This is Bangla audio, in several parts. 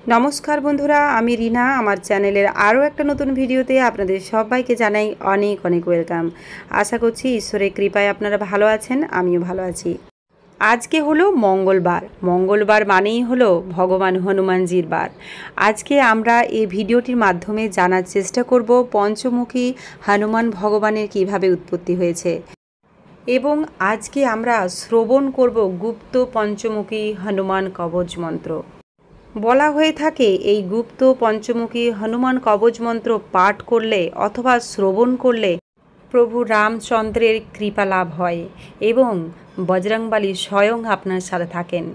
নমস্কার বন্ধুরা, আমি রিনা। আমার চ্যানেলের আরও একটা নতুন ভিডিওতে আপনাদের সবাইকে জানাই অনেক অনেক ওয়েলকাম। আশা করছি ঈশ্বরের কৃপায় আপনারা ভালো আছেন, আমিও ভালো আছি। আজকে হলো মঙ্গলবার মানেই হলো ভগবান হনুমানজির বার। আজকে আমরা এই ভিডিওটির মাধ্যমে জানার চেষ্টা করব পঞ্চমুখী হনুমান ভগবানের কিভাবে উৎপত্তি হয়েছে, এবং আজকে আমরা শ্রবণ করব গুপ্ত পঞ্চমুখী হনুমান কবচ মন্ত্র। বলা হয়ে থাকে এই গুপ্ত পঞ্চমুখী হনুমান কবচ মন্ত্র পাঠ করলে অথবা শ্রবণ করলে প্রভু রামচন্দ্রের কৃপা লাভ হয় এবং বজরংবলী স্বয়ং আপনার সাথে থাকেন।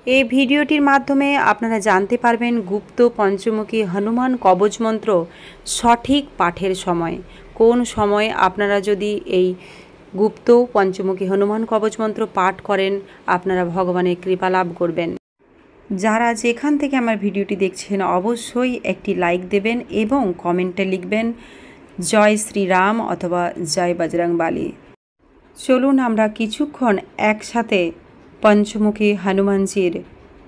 এই ভিডিওটির মাধ্যমে আপনারা জানতে পারবেন গুপ্ত পঞ্চমুখী হনুমান কবচ মন্ত্র সঠিক পাঠের সময়। কোন সময় আপনারা যদি এই গুপ্ত পঞ্চমুখী হনুমান কবচ মন্ত্র পাঠ করেন আপনারা ভগবানের কৃপা লাভ করবেন। যারা যেখান থেকে আমার ভিডিওটি দেখছেন অবশ্যই একটি লাইক দেবেন এবং কমেন্টে লিখবেন জয় শ্রীরাম অথবা জয় বজরংবলী। চলুন আমরা কিছুক্ষণ একসাথে পঞ্চমুখী হনুমানজির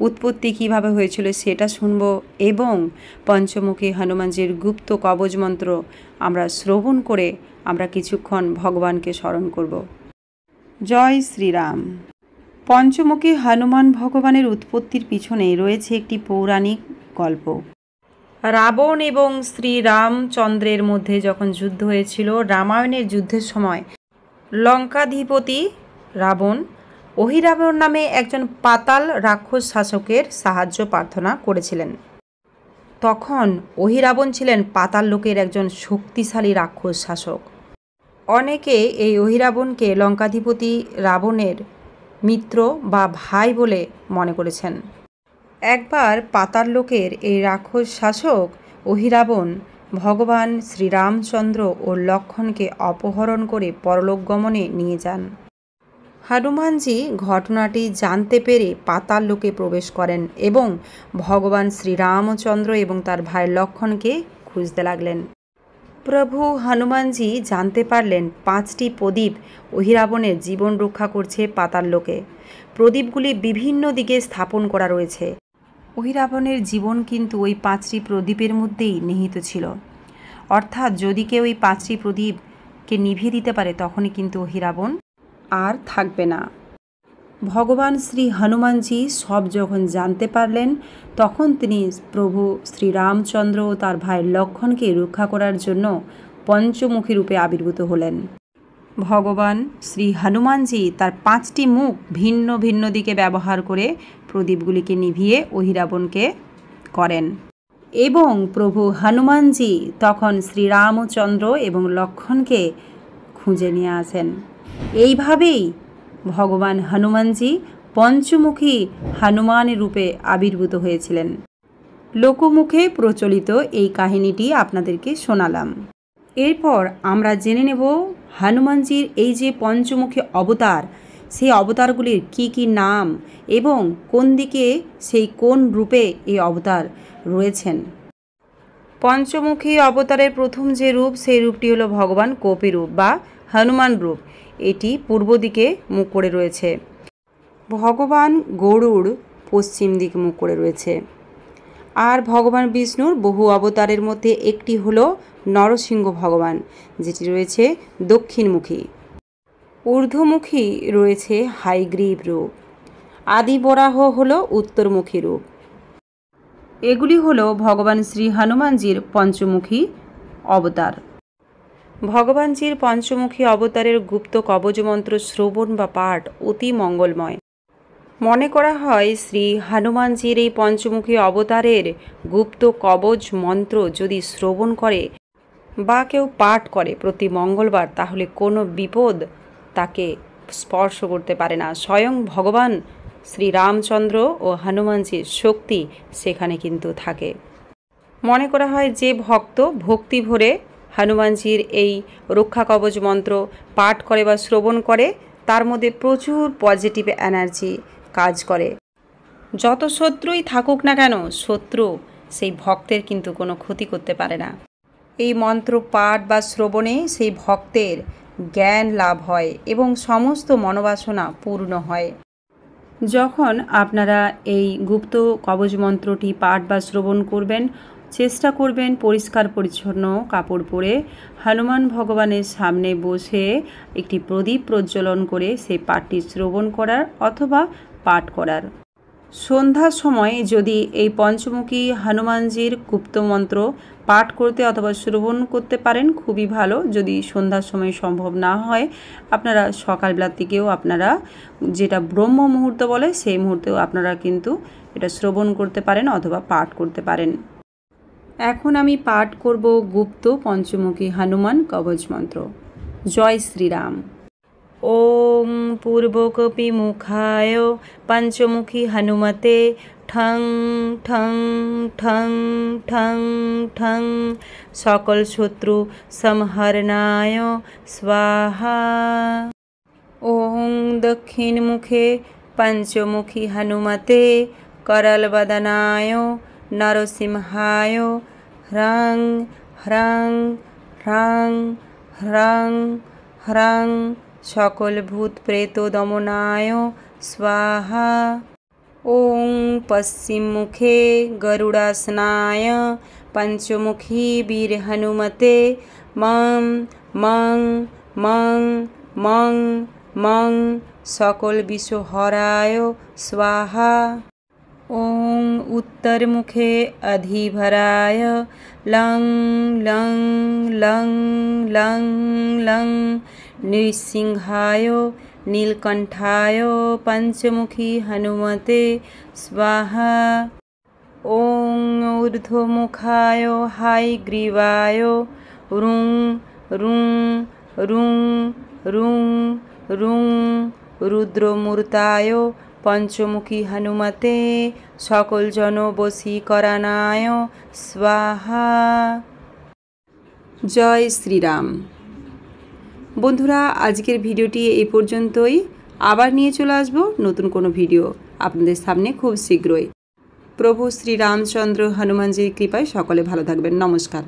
উৎপত্তি কিভাবে হয়েছিল সেটা শুনব এবং পঞ্চমুখী হনুমানজির গুপ্ত কবচ মন্ত্র আমরা শ্রবণ করে আমরা কিছুক্ষণ ভগবানকে স্মরণ করব। জয় শ্রীরাম। পঞ্চমুখী হনুমান ভগবানের উৎপত্তির পিছনে রয়েছে একটি পৌরাণিক গল্প। রাবণ এবং শ্রীরামচন্দ্রের মধ্যে যখন যুদ্ধ হয়েছিল, রামায়ণের যুদ্ধের সময় লঙ্কাধিপতি রাবণ অহিরাবণ নামে একজন পাতাল রাক্ষস শাসকের সাহায্য প্রার্থনা করেছিলেন। তখন অহিরাবণ ছিলেন পাতাল লোকের একজন শক্তিশালী রাক্ষস শাসক। অনেকে এই অহিরাবণকে লঙ্কাধিপতি রাবণের মিত্র বা ভাই বলে মনে করেছেন। একবার পাতাল লোকের এই রাক্ষস শাসক অহিরাবণ ভগবান শ্রীরামচন্দ্র ও লক্ষ্মণকে অপহরণ করে পরলোক গমনে নিয়ে যান। হনুমানজি ঘটনাটি জানতে পেরে পাতাল লোকে প্রবেশ করেন এবং ভগবান শ্রীরামচন্দ্র এবং তার ভাই লক্ষ্মণকে খুঁজতে লাগলেন। প্রভু হনুমানজি জানতে পারলেন 5টি প্রদীপ অহিরাবণের জীবন রক্ষা করছে পাতাল লোকে। প্রদীপগুলি বিভিন্ন দিকে স্থাপন করা রয়েছে। অহিরাবণের জীবন কিন্তু ওই 5টি প্রদীপের মধ্যেই নিহিত ছিল। অর্থাৎ যদি কেউ ওই 5টি প্রদীপকে নিভিয়ে দিতে পারে তখনই কিন্তু অহিরাবণ আর থাকবে না। ভগবান শ্রী হনুমানজি সব যখন জানতে পারলেন তখন তিনি প্রভু শ্রীরামচন্দ্র ও তার ভাই লক্ষ্মণকে রক্ষা করার জন্য পঞ্চমুখী রূপে আবির্ভূত হলেন। ভগবান শ্রী হনুমানজি তার 5টি মুখ ভিন্ন ভিন্ন দিকে ব্যবহার করে প্রদীপগুলিকে নিভিয়ে অহিরাবণকে করেন এবং প্রভু হনুমানজি তখন শ্রীরামচন্দ্র এবং লক্ষ্মণকে খুঁজে নিয়ে আসেন। এইভাবেই ভগবান হনুমানজি পঞ্চমুখী হনুমান রূপে আবির্ভূত হয়েছিলেন। লোকমুখে প্রচলিত এই কাহিনীটি আপনাদেরকে শোনালাম। এরপর আমরা জেনে নেব হনুমানজির এই যে পঞ্চমুখী অবতার, সেই অবতারগুলির কি কি নাম এবং কোন দিকে সেই কোন রূপে এই অবতার রয়েছেন। পঞ্চমুখী অবতারের প্রথম যে রূপ সেই রূপটি হলো ভগবান কপি রূপ বা হনুমান রূপ। এটি পূর্ব দিকে মুখ করে রয়েছে। ভগবান গরুড় পশ্চিম দিকে মুখ করে রয়েছে। আর ভগবান বিষ্ণুর বহু অবতারের মধ্যে একটি হলো নরসিংহ ভগবান, যেটি রয়েছে দক্ষিণমুখী। ঊর্ধ্বমুখী রয়েছে হায়গ্রীব রূপ। আদি বরাহ হলো উত্তরমুখী রূপ। এগুলি হলো ভগবান শ্রী হনুমানজির পঞ্চমুখী অবতার। ভগবানজির পঞ্চমুখী অবতারের গুপ্ত কবচ মন্ত্র শ্রবণ বা পাঠ অতি মঙ্গলময়। মনে করা হয় শ্রী হনুমানজির এই পঞ্চমুখী অবতারের গুপ্ত কবচ মন্ত্র যদি শ্রবণ করে বা কেউ পাঠ করে প্রতি মঙ্গলবার, তাহলে কোনো বিপদ তাকে স্পর্শ করতে পারে না। স্বয়ং ভগবান শ্রীরামচন্দ্র ও হনুমানজির শক্তি সেখানে কিন্তু থাকে। মনে করা হয় যে ভক্ত ভক্তি ভরে হনুমানজির এই রক্ষা কবচ মন্ত্র পাঠ করে বা শ্রবণ করে তার মধ্যে প্রচুর পজিটিভ এনার্জি কাজ করে। যত শত্রুই থাকুক না কেন, শত্রু সেই ভক্তের কিন্তু কোনো ক্ষতি করতে পারে না। এই মন্ত্র পাঠ বা শ্রবণে সেই ভক্তের জ্ঞান লাভ হয় এবং সমস্ত মনোবাসনা পূর্ণ হয়। যখন আপনারা এই গুপ্ত কবচ মন্ত্রটি পাঠ বা শ্রবণ করবেন, চেষ্টা করবেন পরিষ্কার পরিচ্ছন্ন কাপড় পরে হনুমান ভগবানের সামনে বসে একটি প্রদীপ প্রজ্বলন করে সেই পাঠটি শ্রবণ করার অথবা পাঠ করার। সন্ধ্যার সময় যদি এই পঞ্চমুখী হনুমানজির গুপ্ত মন্ত্র পাঠ করতে অথবা শ্রবণ করতে পারেন খুবই ভালো। যদি সন্ধ্যার সময় সম্ভব না হয়, আপনারা সকালবেলার দিকেও আপনারা যেটা ব্রহ্ম মুহূর্ত বলে সেই মুহূর্তেও আপনারা কিন্তু এটা শ্রবণ করতে পারেন অথবা পাঠ করতে পারেন। এখন আমি পাঠ করব গুপ্ত পঞ্চমুখী হনুমান কবচ মন্ত্র। জয় শ্রীরাম। ওম পূর্বকপিমুখায় পঞ্চমুখী হনুমতে ঠং ঠং ঠং ঠং ঠং সকল শত্রু সংহরণায় স্বাহা। ওং দক্ষিণমুখে পঞ্চমুখী হনুমতে করলবদনায় নরসিংহায় হ্রং হ্রং হ্রং হ্রং হ্রং সকল ভূত প্রেত দমনায় স্বাহা। ওং পশ্চিম মুখে গরুড়াসনায় পঞ্চমুখী বীর হনুমতে মং মং মং মং মং সকল বিষহরায় স্বাহা। ওং উত্তর মুখে অধিভরায় লং লং লং লং লং নৃসিংহায় নীলকণ্ঠায় পঞ্চমুখী হনুমতে স্বাহা। ওং ঊর্ধ্বমুখায় হায়গ্রীবায় রুং রুং রুং রুং রুং রুদ্রমূর্তায় পঞ্চমুখী হনুমতে সকল জন বশীকরণায় স্বাহা। জয় শ্রীরাম। বন্ধুরা, আজকের ভিডিওটি এই পর্যন্তই। আবার নিয়ে চলে আসবো নতুন কোনো ভিডিও আপনাদের সামনে খুব শীঘ্রই। প্রভু শ্রী রামচন্দ্র হনুমানজির কৃপায় সকলে ভালো থাকবেন। নমস্কার।